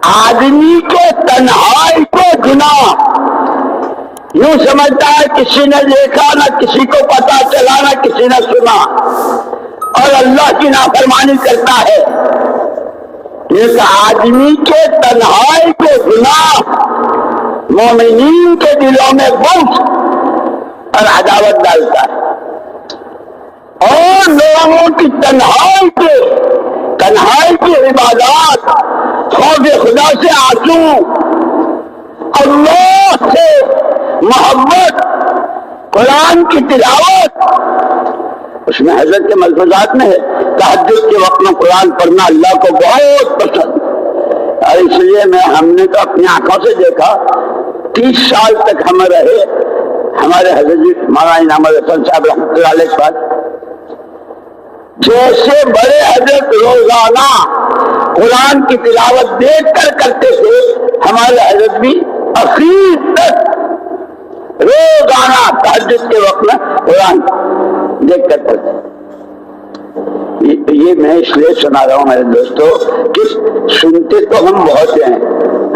آدمی کے تنہائی کو گناہ یوں سمجھتا ہے کسی نے دیکھا نہ کسی کو پتا چلا نہ کسی نے سنا اور اللہ کی نافرمانی کرتا ہے. ایک آدمی کے تنہائی کو گناہ مومنین کے دلوں میں بغض اور عداوت ڈالتا ہے، اور لوگوں کی تنہائی کی عبادات، خوف خدا سے آنسو، اللہ سے محبت، قرآن کی تلاوت. اس میں حضرت کے ملفوظات میں ہے تہجد کے وقت میں قرآن پڑھنا اللہ کو بہت پسند، اور اس لیے ہم نے تو اپنی آنکھوں سے دیکھا 30 سال تک ہم رہے ہمارے حضرت مولانا انعام الحسن صاحب رحمۃ اللہ علیہ کے پاس. جیسے بڑے حضرت روزانہ قرآن کی تلاوت دیکھ کر کرتے تھے، ہمارے حضرت بھی اخیر تک روزانہ تہجد کے وقت میں قرآن دیکھ کر کرتے. یہ میں اس لیے سنا رہا ہوں میرے دوستو کہ سنتے تو ہم بہت ہیں،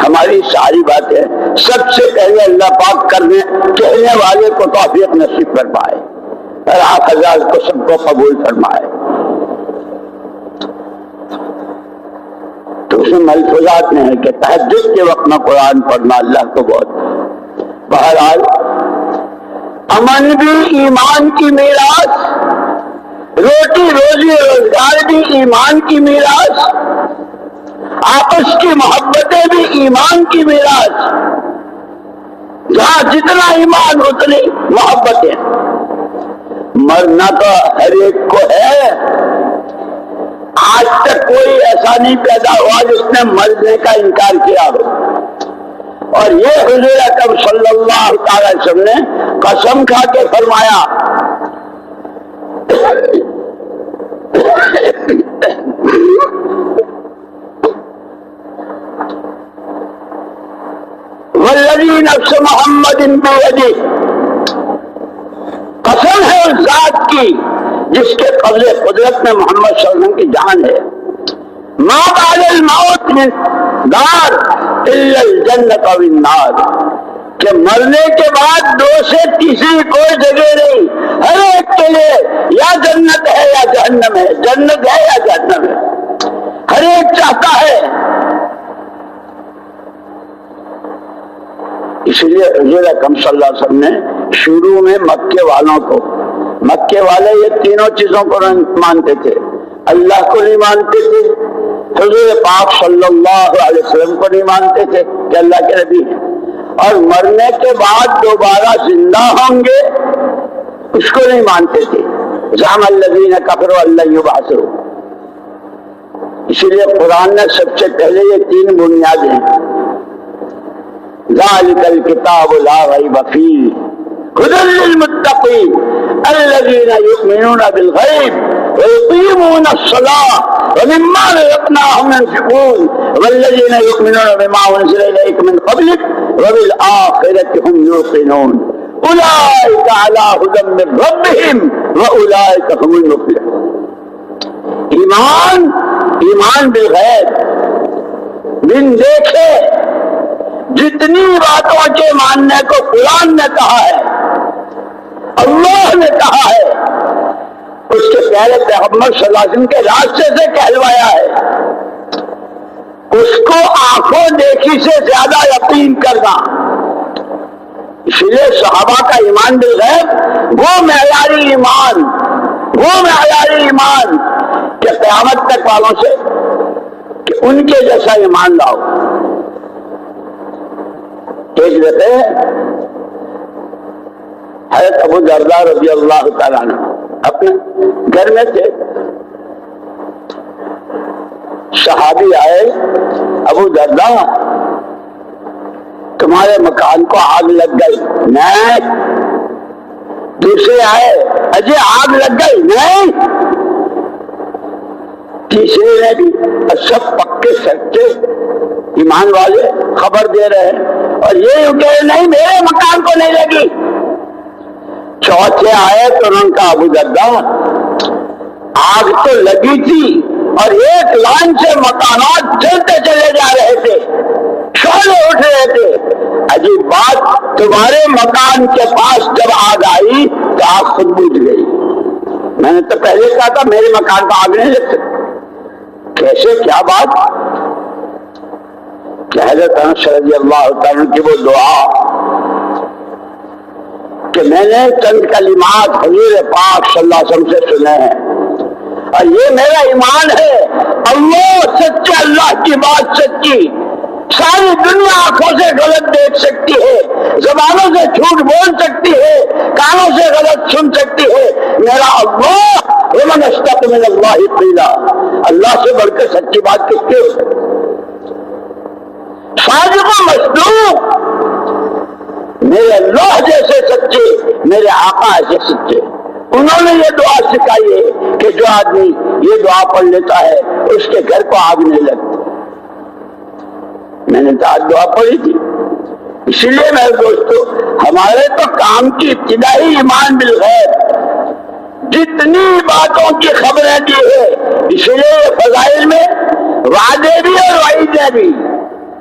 ہماری ساری باتیں سب سے پہلے اللہ پاک کہنے والے کو توفیق نصیب فرمائے اور آپ حضرات کو سب کو قبول فرمائے. تو اس میں ملفوظات میں ہے کہ تہجد کے وقت میں قرآن پڑھنا اللہ کو بہت. بہرحال امن بھی ایمان کی میراث، روٹی روزی روزگار بھی ایمان کی میراث، آپس کی محبتیں بھی ایمان کی میراث. جہاں جتنا ایمان اتنی محبتیں. مرنا تو ہر ایک کو ہے، آج تک کوئی ایسا نہیں پیدا ہوا جس نے مرنے کا انکار کیا ہو. اور یہ حضور اکرم صلی اللہ تعالی وسلم نے قسم کھا کے فرمایا والذی نفس محمد بیدہ، قسم ہے اس ذات کی جس کے قبض قدرت میں محمد صلی اللہ علیہ وسلم کی جان ہے. ما بعد الموت من دار الا الجنت و النار، کہ مرنے کے بعد دو سے تیسری کوئی جگہ نہیں، ہر ایک کے لیے یا جنت ہے یا جہنم ہے، جنت ہے یا جہنم ہے، ہر ایک چاہتا ہے. اس لیے حضور اکرم صلی اللہ علیہ وسلم نے شروع میں مکے والوں کو، مکے والے یہ تینوں چیزوں کو مانتے تھے، اللہ کو نہیں مانتے تھے، حضور پاک صلی اللہ علیہ وسلم کو نہیں مانتے تھے کہ اللہ کے نبی ہیں، اور مرنے کے بعد دوبارہ زندہ ہوں گے اس کو نہیں مانتے تھے. زعم الذین کفروا ان لن یبعثوا. اسی لیے قرآن نے سب سے پہلے یہ تین بنیادیں، ذالک الکتاب لا ریب فیہ ھدی للمتقین الذین یؤمنون بالغیب ویقیمون الصلاة ومما رزقناهم ينفقون والذین یؤمنون بما انزل الیک من قبلک وبالآخرة هم یوقنون اولئک علی ھدی من ربہم واولئک هم المفلحون. ایمان بالغیب، بن دیکھے جتنی باتوں کے ماننے کو قرآن نے کہا ہے، اللہ نے کہا ہے، اس کے پہلے پیغمبر صلی اللہ علیہ وسلم کے راستے سے کہلوایا ہے، اس کو آنکھوں دیکھی سے زیادہ یقین کرنا. اس لیے صحابہ کا ایمان بالغیب وہ معیاری ایمان کہ قیامت تک والوں سے کہ ان کے جیسا ایمان لاؤ. ایک دفعہ حضرت ابو درداء رضی اللہ تعالیٰ عنہ اپنے گھر میں تھے، صحابی آئے، ابو درداء تمہارے مکان کو آگ لگ گئی. نہیں. دوسرے آئے، اجے آگ لگ گئی. نہیں. تیسرے نے بھی، سب پکے سچے ایمان والے خبر دے رہے ہیں، اور یہ کہ نہیں میرے مکان کو نہیں لگی. چوتھے آئے تو انہوں نے کہا ابو درداء آگ تو لگی تھی اور ایک لائن سے مکانات جلتے چلے جا رہے تھے، تمہارے مکان کے پاس جب آگ آئی تو آگ خود بجھ گئی. میں نے تو پہلے کہا تھا میرے مکان پر آگ نہیں لگ سکتی. کیسے, کیا بات؟ کہ حضرت انس رضی اللہ تعالیٰ کی وہ دعا کہ میں نے چند کلمات حضور پاک صلی اللہ علیہ وسلم سے سنے ہیں اور یہ میرا ایمان ہے, اللہ سچا, اللہ کی بات سچی. ساری دنیا آنکھوں سے غلط دیکھ سکتی ہے, زبانوں سے جھوٹ بول سکتی ہے, کانوں سے غلط سن سکتی ہے, میرا اللہ ومن اصدق من اللہ قیلا, اللہ سے بڑھ کر سچی بات کس کی ہو سکتی؟ صادق و مصدوق, میرے اللہ جیسے سچے, میرے آقا ایسے سچے. انہوں نے یہ دعا سکھائی ہے کہ جو آدمی یہ دعا پڑھ لیتا ہے اس کے گھر کو آگ نہیں لگتی. میں نے تو آج دعا پڑھی تھی. اسی لیے میرے دوستو, ہمارے تو کام کی ابتدائی ایمان بالغیب, جتنی باتوں کی خبریں دی ہے, اسی لیے فضائل میں وعدے بھی اور وعیدیں بھی,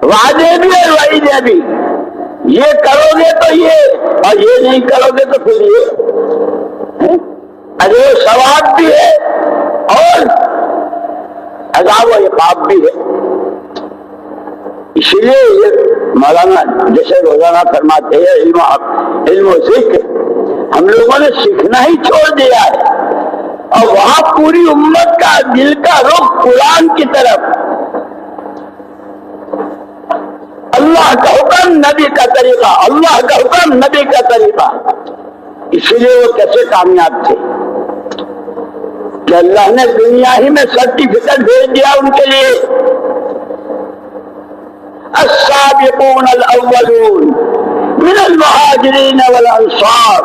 وعدے بھی اور وعیدیں بھی. یہ کرو گے تو یہ, اور یہ نہیں کرو گے تو پھر یہ. اجر و ثواب بھی ہے اور عذاب و عقاب بھی ہے. اسی لیے یہ مولانا جیسے روزانہ فرماتے ہیں علم و ذکر, ہم لوگوں نے سیکھنا ہی چھوڑ دیا ہے, اور وہاں پوری امت کا دل کا رخ قرآن کی طرف. اللہ کا حکم نبی کا طریقہ, اللہ کا حکم نبی کا طریقہ. اسی لیے وہ کیسے کامیاب تھے کہ اللہ نے دنیا ہی میں سرٹیفکیٹ بھیج دیا ان کے لیے. السابقون الاولون من المهاجرين والانصار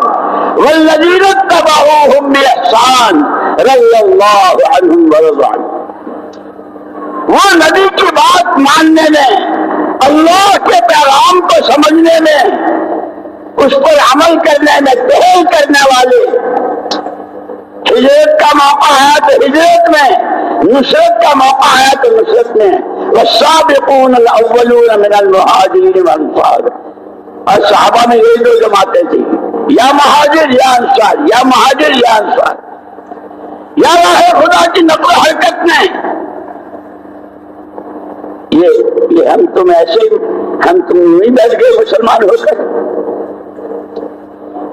والذين اتبعوهم باحسان رضي الله عنهم ورضوا عنه. وہ نبی کی بات ماننے میں, اللہ کے پیغام کو سمجھنے میں, اس پر عمل کرنے میں پہل کرنے والے. ہجرت کا موقع آیا تو ہجرت میں, نصرت کا موقع آیا تو نصرت میں. والسابقون الاولون من المهاجرين والانصار, اور صحابہ میں یہ دو جماعتیں تھیں, یا مہاجر یا انصار, یا مہاجر یا انصار. یا راہ خدا کی نقل و حرکت میں یہ ہم تم ایسے, ہم تم نہیں بیٹھ گئے مسلمان ہو کر.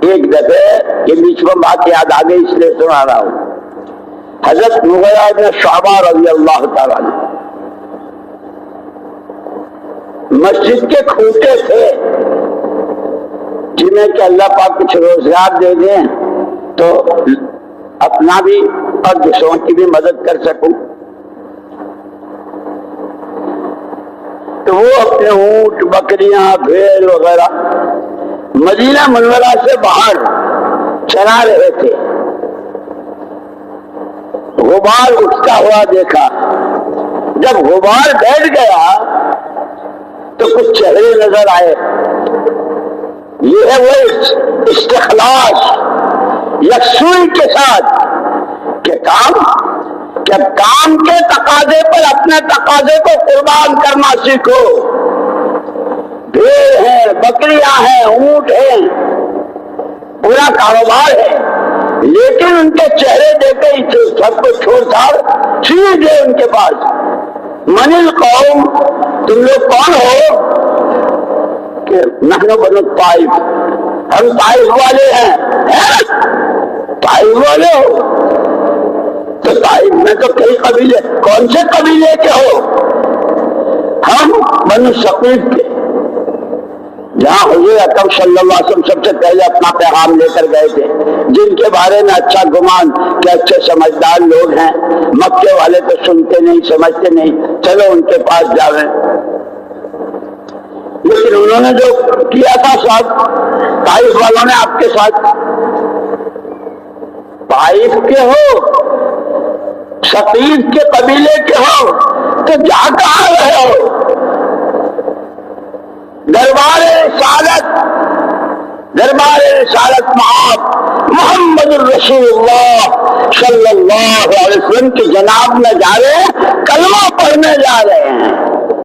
ایک دفعہ یہ بیچ میں بات یاد آ گئی, اس لیے سنا رہا ہوں. حضرت مغیرہ بن شعبہ رضی اللہ تعالیٰ عنہ مسجد کے کھوٹے تھے, جنہیں کہ اللہ پاک کچھ روزگار دے دیں تو اپنا بھی اور دوسروں کی بھی مدد کر سکوں. تو وہ اپنے اونٹ, بکریاں, بھیڑ وغیرہ مدینہ منورہ سے باہر چلا رہے تھے. غبار اٹھتا ہوا دیکھا. جب غبار بیٹھ گیا تو کچھ چہرے نظر آئے. یہ ہے وہ استخلاص, یکسوئی کے ساتھ کہ کام کے تقاضے پر اپنے تقاضے کو قربان کرنا سیکھو. بھیڑ ہے, بکریاں ہیں, اونٹ ہیں, پورا کاروبار ہے, لیکن ان کے چہرے دیکھے ہی سب کو چھوڑ چھاڑ سیدھے ان کے پاس. من القوم, تم لوگ کون ہو؟ کہ نحن بنو طائف, ہم طائف والے ہیں. طائف والے ہو تو طائف میں تو کئی قبیلے, کون سے قبیلے کے ہو؟ ہم بنو ثقیف کے, جہاں حضور اکرم صلی اللہ علیہ وسلم سب سے پہلے اپنا پیغام لے کر گئے تھے, جن کے بارے میں اچھا گمان کہ اچھے سمجھدار لوگ ہیں. مکے والے تو سنتے نہیں, سمجھتے نہیں, چلو ان کے پاس جاویں. لیکن انہوں نے جو کیا تھا ساتھ طائف والوں نے آپ کے ساتھ, طائف کے ہو, ثقیف کے قبیلے کے ہو, تو جا کہاں رہے ہو؟ دربار رسالت معاف محمد الرسول اللہ صلی اللہ علیہ وسلم کی جناب میں جا رہے ہیں, کلمہ پڑھنے جا رہے ہیں.